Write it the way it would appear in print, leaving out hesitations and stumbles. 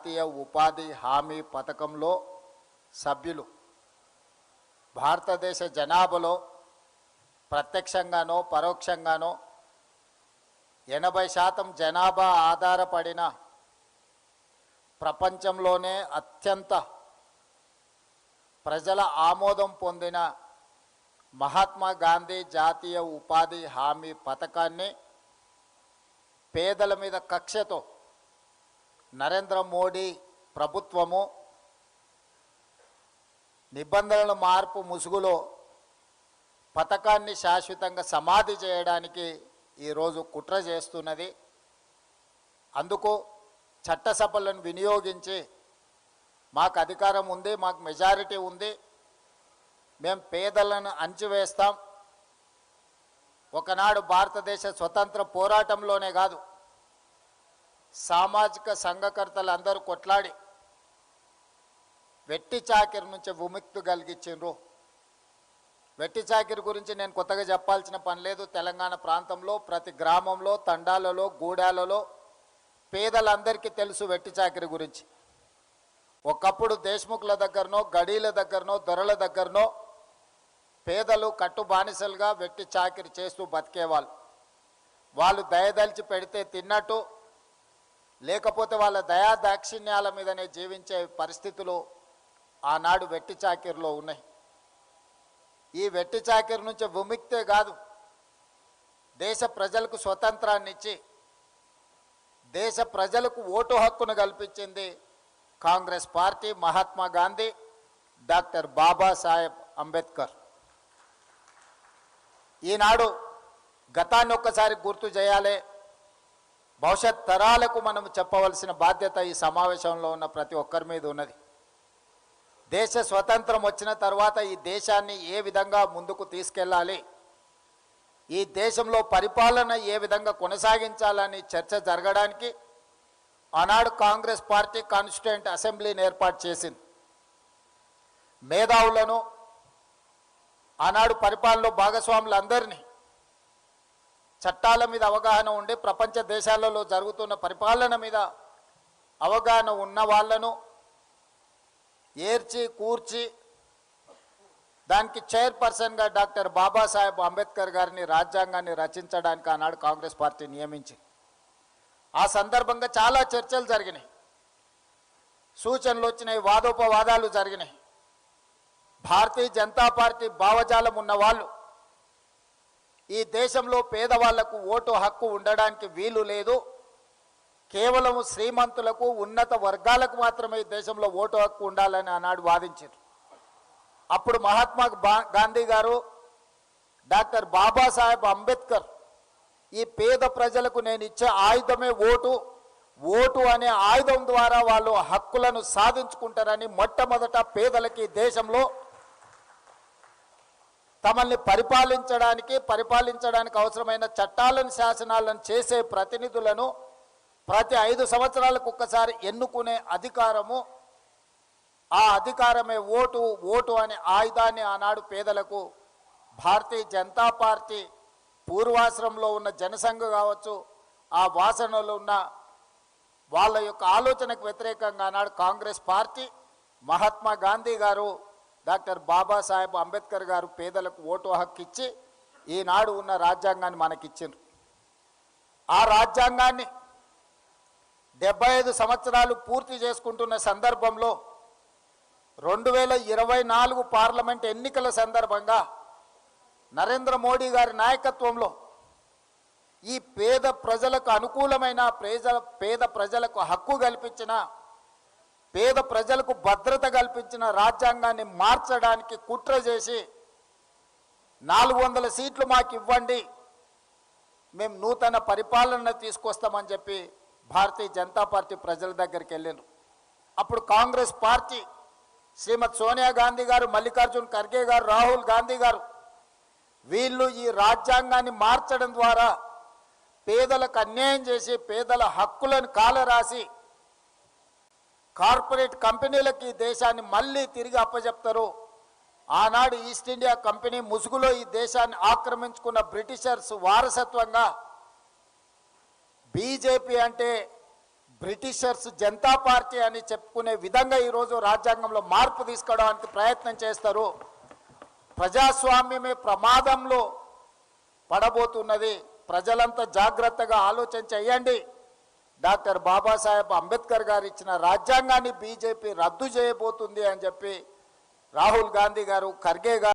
జాతీయ ఉపాధి హామీ పథకంలో సభ్యులు. భారతదేశ జనాభాలో ప్రత్యక్షంగానో పరోక్షంగానో 80% జనాభా ఆధారపడిన ప్రపంచంలోనే అత్యంత ప్రజల ఆమోదం పొందిన మహాత్మా గాంధీ జాతీయ ఉపాధి హామీ పథకాన్ని పేదల మీద కక్షతో నరేంద్ర మోడీ ప్రభుత్వము నిబంధనల మార్పు ముసుగులో పథకాన్ని శాశ్వతంగా సమాధి చేయడానికి ఈరోజు కుట్ర చేస్తున్నది. అందుకు చట్టసభలను వినియోగించి మాకు అధికారం ఉంది, మాకు మెజారిటీ ఉంది, మేము పేదలను అణచివేస్తాం. ఒకనాడు భారతదేశ స్వతంత్ర పోరాటంలోనే కాదు, సామాజిక సంఘకర్తలు అందరూ కొట్లాడి వెట్టి చాకిరి నుంచి విముక్తి కలిగించిండ్రు. వెట్టి చాకిరి గురించి నేను కొత్తగా చెప్పాల్సిన పని లేదు. తెలంగాణ ప్రాంతంలో ప్రతి గ్రామంలో, తండాలలో, గూడాలలో పేదలందరికీ తెలుసు వెట్టి చాకిరి గురించి. ఒకప్పుడు దేశ్ముఖుల దగ్గరనో, గడీల దగ్గరనో, దొరల దగ్గరనో పేదలు కట్టు బానిసలుగా వెట్టి చాకిరి చేస్తూ బతికేవాళ్ళు. వాళ్ళు దయదలిచి పెడితే తిన్నట్టు, లేకపోతే వాళ్ళ దయా దాక్షిణ్యాల మీదనే జీవించే పరిస్థితులు ఆనాడు వెట్టి చాకిరిలో ఉన్నాయి. ఈ వెట్టి చాకిరి నుంచి విముక్తే కాదు, దేశ ప్రజలకు స్వతంత్రాన్ని ఇచ్చి దేశ ప్రజలకు ఓటు హక్కును కల్పించింది కాంగ్రెస్ పార్టీ, మహాత్మా గాంధీ, డాక్టర్ బాబాసాహెబ్ అంబేద్కర్. ఈనాడు గతాన్ని ఒక్కసారి గుర్తు చేయాలి. భవిష్యత్ తరాలకు మనం చెప్పవలసిన బాధ్యత ఈ సమావేశంలో ఉన్న ప్రతి ఒక్కరి మీద ఉన్నది. దేశ స్వతంత్రం వచ్చిన తర్వాత ఈ దేశాన్ని ఏ విధంగా ముందుకు తీసుకెళ్ళాలి, ఈ దేశంలో పరిపాలన ఏ విధంగా కొనసాగించాలని చర్చ జరగడానికి ఆనాడు కాంగ్రెస్ పార్టీ కాన్స్టిట్యూయెంట్ అసెంబ్లీని ఏర్పాటు చేసింది. మేధావులను, ఆనాడు పరిపాలనలో భాగస్వాములందరినీ, చట్టాల మీద అవగాహన ఉండి ప్రపంచ దేశాలలో జరుగుతున్న పరిపాలన మీద అవగాహన ఉన్న వాళ్ళను ఏర్చి కూర్చి దానికి చైర్పర్సన్గా డాక్టర్ బాబాసాహెబ్ అంబేద్కర్ గారిని రాజ్యాంగాన్ని రచించడానికి ఆనాడు కాంగ్రెస్ పార్టీ నియమించింది. ఆ సందర్భంగా చాలా చర్చలు జరిగినాయి, సూచనలు వచ్చినాయి, వాదోపవాదాలు జరిగినాయి. భారతీయ జనతా పార్టీ భావజాలం ఉన్నవాళ్ళు ఈ దేశంలో పేదవాళ్లకు ఓటు హక్కు ఉండడానికి వీలు లేదు, కేవలం శ్రీమంతులకు, ఉన్నత వర్గాలకు మాత్రమే ఈ దేశంలో ఓటు హక్కు ఉండాలని ఆనాడు వాదించారు. అప్పుడు మహాత్మా గాంధీ గారు, డాక్టర్ బాబాసాహెబ్ అంబేద్కర్ ఈ పేద ప్రజలకు నేను ఇచ్చే ఆయుధమే ఓటు, ఓటు అనే ఆయుధం ద్వారా వాళ్ళు హక్కులను సాధించుకుంటారని మొట్టమొదట పేదలకి దేశంలో తమల్ని పరిపాలించడానికి అవసరమైన చట్టాలను, శాసనాలను చేసే ప్రతినిధులను ప్రతి 5 సంవత్సరాలకు ఒక్కసారి ఎన్నుకునే అధికారము, ఆ అధికారమే ఓటు. ఓటు అనే ఆయుధాన్ని ఆనాడు పేదలకు భారతీయ జనతా పార్టీ పూర్వాశ్రమంలో ఉన్న జనసంఘ కావచ్చు, ఆ వాసనలో ఉన్న వాళ్ళ యొక్క ఆలోచనకు వ్యతిరేకంగా ఆనాడు కాంగ్రెస్ పార్టీ, మహాత్మా గాంధీ గారు, డాక్టర్ బాబాసాహెబ్ అంబేద్కర్ గారు పేదలకు ఓటు హక్కు ఇచ్చి ఈనాడు ఉన్న రాజ్యాంగాన్ని మనకిచ్చిండ్రు. ఆ రాజ్యాంగాన్ని 75 సంవత్సరాలు పూర్తి చేసుకుంటున్న సందర్భంలో 2024 పార్లమెంట్ ఎన్నికల సందర్భంగా నరేంద్ర మోడీ గారి నాయకత్వంలో ఈ పేద ప్రజలకు అనుకూలమైన, పేద ప్రజలకు హక్కు కల్పించిన, పేద ప్రజలకు భద్రత కల్పించిన రాజ్యాంగాన్ని మార్చడానికి కుట్ర చేసి 400 సీట్లు మాకు ఇవ్వండి, మేము నూతన పరిపాలన తీసుకొస్తామని చెప్పి భారతీయ జనతా పార్టీ ప్రజల దగ్గరికి వెళ్ళారు. అప్పుడు కాంగ్రెస్ పార్టీ శ్రీమతి సోనియా గాంధీ గారు, మల్లికార్జున్ ఖర్గే గారు, రాహుల్ గాంధీ గారు వీళ్ళు ఈ రాజ్యాంగాన్ని మార్చడం ద్వారా పేదలకు అన్యాయం చేసి పేదల హక్కులను కాలరాసి కార్పొరేట్ కంపెనీలకు ఈ దేశాన్ని మళ్ళీ తిరిగి అప్పచెప్తారు. ఆనాడు ఈస్ట్ ఇండియా కంపెనీ ముసుగులో ఈ దేశాన్ని ఆక్రమించుకున్న బ్రిటిషర్స్ వారసత్వంగా బీజేపీ అంటే బ్రిటిషర్స్ జనతా పార్టీ అని చెప్పుకునే విధంగా ఈరోజు రాజ్యాంగంలో మార్పు తీసుకురావడానికి ప్రయత్నం చేస్తారు. ప్రజాస్వామ్యమే ప్రమాదంలో పడబోతున్నది. ప్రజలంతా జాగ్రత్తగా ఆలోచన చేయండి. డాక్టర్ బాబాసాహెబ్ అంబేద్కర్ గారు ఇచ్చిన రాజ్యాంగాన్ని బీజేపీ రద్దు చేయబోతుంది అని చెప్పి రాహుల్ గాంధీ గారు, ఖర్గే గారు